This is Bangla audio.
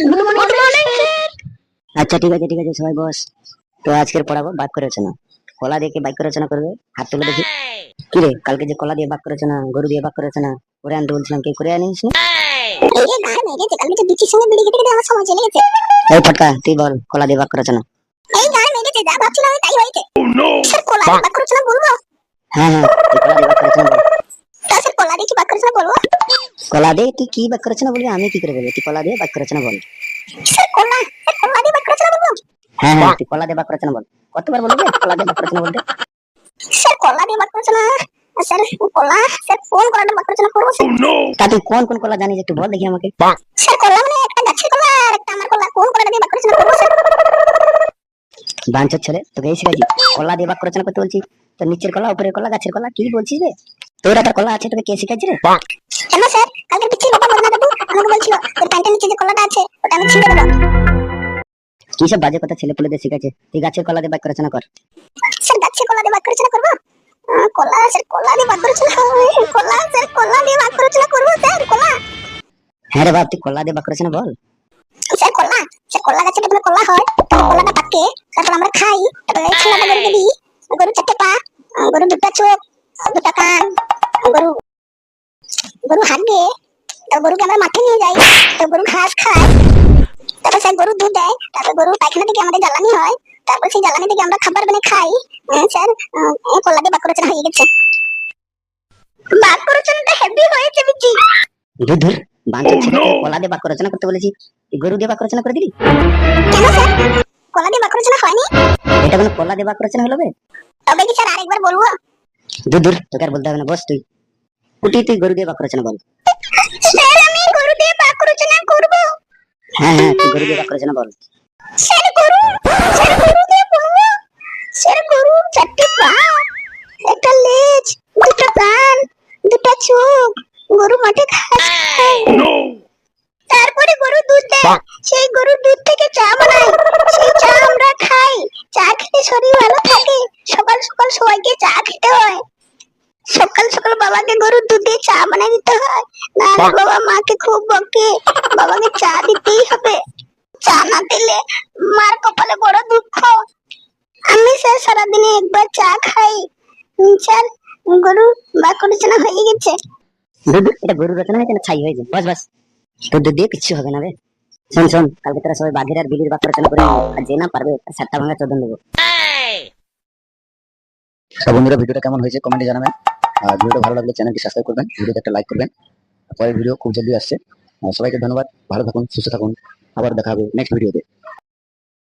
Good morning sir. আচ্ছা ঠিক আছে সবাই বস। তো আজকের পড়াবো বাক্য রচনা। কলা দিয়ে কি বাক্য রচনা করবে? হাত তুলে দেখি। কি রে, কালকে যে কলা দিয়ে বাক্য রচনা, গরু দিয়ে বাক্য রচনা করে আনতে বলছিলাম, কে করে আনিস নি? এই যে গান মেরেছে, কালকে তো বিচির সঙ্গে বিড়ি খেতে খেতে আমার সময় চলে গেছে। এই ফটকা, তুই বল কলা দিয়ে বাক্য রচনা। এই গান মেরেছে, যা ভাবছিলাম আমি তাই হয়েছে। স্যার কলা দিয়ে বাক্য রচনা বলবো? হ্যাঁ তুই কলা দিয়ে বাক্য রচনা বল। তা স্যার কলা দিয়ে কি বাক্য রচনা বলবো? কলা দিয়ে তুই কি বাক্য রচনা বলবি, আমি কি করে বলবো? তুই কলা দিয়ে বাক্য রচনা বল। স্যার কলা দিয়ে বাক্য রচনা বলবো? হ্যাঁ তুই কলা দিয়ে বাক্য রচনা বল। কতবার বলবি কলা দিয়ে বাক্য রচনা বলতে? স্যার কলা দিয়ে বাক্য রচনা, স্যার কলা, স্যার কোন কলাটা বাক্য রচনা করবো স্যার? তা তুই কোন কলা জানিস একটু বল দেখি আমাকে। স্যার কলা মানে একটা গাছের কলা আর একটা আমার কলা, কোন কলাটা দিয়ে বাক্য রচনা করবো স্যার? বাঞ্চোর ছেলে, তোকে এই শিখাইছি কলা দিয়ে বাক্য রচনা করতে বলছি? তো নিচের কলা, উপরের কলা, গাছের কলা কি বলছিস রে? তোর একটা কলা আছে, তোকে কে শিখাইছে রে? কেন স্যার? কালকে বিচির বাবা মদনা বাবু আমাকে বলছিল তোর প্যান্টের নিচে যে কলাটা আছে ওটা আমি ছিঁড়ে দেবো। কি সব বাজে কথা ছেলে পুলেদের শিখাচ্ছে? তুই গাছের কলা দিয়ে বাক্য রচনা কর। স্যার গাছের কলা দিয়ে বাক্য রচনা করবো? কলা স্যার কলা দিয়ে বাক্য রচনা কলা স্যার কলা দিয়ে বাক্য রচনা করবো স্যার কলা। হ্যাঁ রে বাপ, তুই কলা দিয়ে বাক্য রচনা বল। স্যার কলা, স্যার কলা গাছে যখন কলা হয় তখন কলাটা পাকে, তারপর আমরা খাই, তারপর এই ছোলাটা গরুকে দিই। গরু চারটে পা, গরু দুটো চোখ, দুটো কান, গরু গরু হাগে, তারপর গরুকে আমরা মাঠে নিয়ে যাই, তো গরু ঘাস খায়, তারপর স্যার গরু দুধ দেয়, তারপর গরু পায়খানা থেকে আমাদের জ্বালানি হয়, তারপর সেই জ্বালানি থেকে আমরা খাবার বানিয়ে খাই। স্যার কলা দিয়ে বাক্য রচনা হয়ে গেছে। বাক্য রচনাটা হেভি হয়েছে বিচি। ধুর বাঞ্চোর ছেলে, কলা দিয়ে বাক্য রচনা করতে বলেছি, তুই গরু দিয়ে বাক্য রচনা করে দিলি। কেন স্যার? কলা দিয়ে বাক্য রচনা হয়নি? এটা কোনো কলা দিয়ে বাক্য রচনা হলো বে? তবে কি স্যার আরেকবার বলবো? ধুর তোকে আর বলতে হবে না, বস তুই। তুই গরু দিয়ে বাক্য রচনা বল। স্যার আমি গরু দিয়ে বাক্য রচনা করব? হ্যাঁ তুই গরু দিয়ে বাক্য রচনা বল। স্যার গরু, স্যার গরু দিয়ে বলবো? স্যার গরু চারটে পা, একটা লেজ, দুটো কান, দুটো চোখ, গরু মাঠে ঘাস খায়, তারপরে গরু দুধ দেয়, সেই গরুর দুধ থেকে চা বানাই, সেই চা আমরা খাই, চা খেলে শরীর ভালো থাকে, সকাল সকাল সবাইকে চা খেতে হয়, সকাল সকাল বাবাকে গরুর দুধ দিয়ে চা বানিয়ে দিতে হয়, না বাবা মাকে খুব বকে, বাবাকে চা দিতেই হবে, চা না দিলে মার কপালে বড় দুঃখ। আমি স্যার সারাদিনে একবার চা খাই। স্যার গরু বাক্য রচনা হয়ে গেছে। এটা গরু রচনা হয়েছে না ছাই হয়েছে? বস তোর দুধ দিয়ে কিচ্ছু হবে না রে। শোন কালকে তোরা সবাই বাঘের আর বিলির বাক্য রচনা করে নিবি, আর যে না পারবে তার 7টা ভাঙা চোদন দেবো। তো বন্ধুরা, ভিডিওটা কেমন হয়েছে কমেন্টে জানাবেন। আর ভিডিওটা ভালো লাগলে চ্যানেলটি সাবস্ক্রাইব করবেন, ভিডিওতে একটা লাইক করবেন। পরের ভিডিও খুব জলদি আসছে। সবাইকে ধন্যবাদ, ভালো থাকুন, সুস্থ থাকুন, আবার দেখা হবে নেক্সট ভিডিওতে।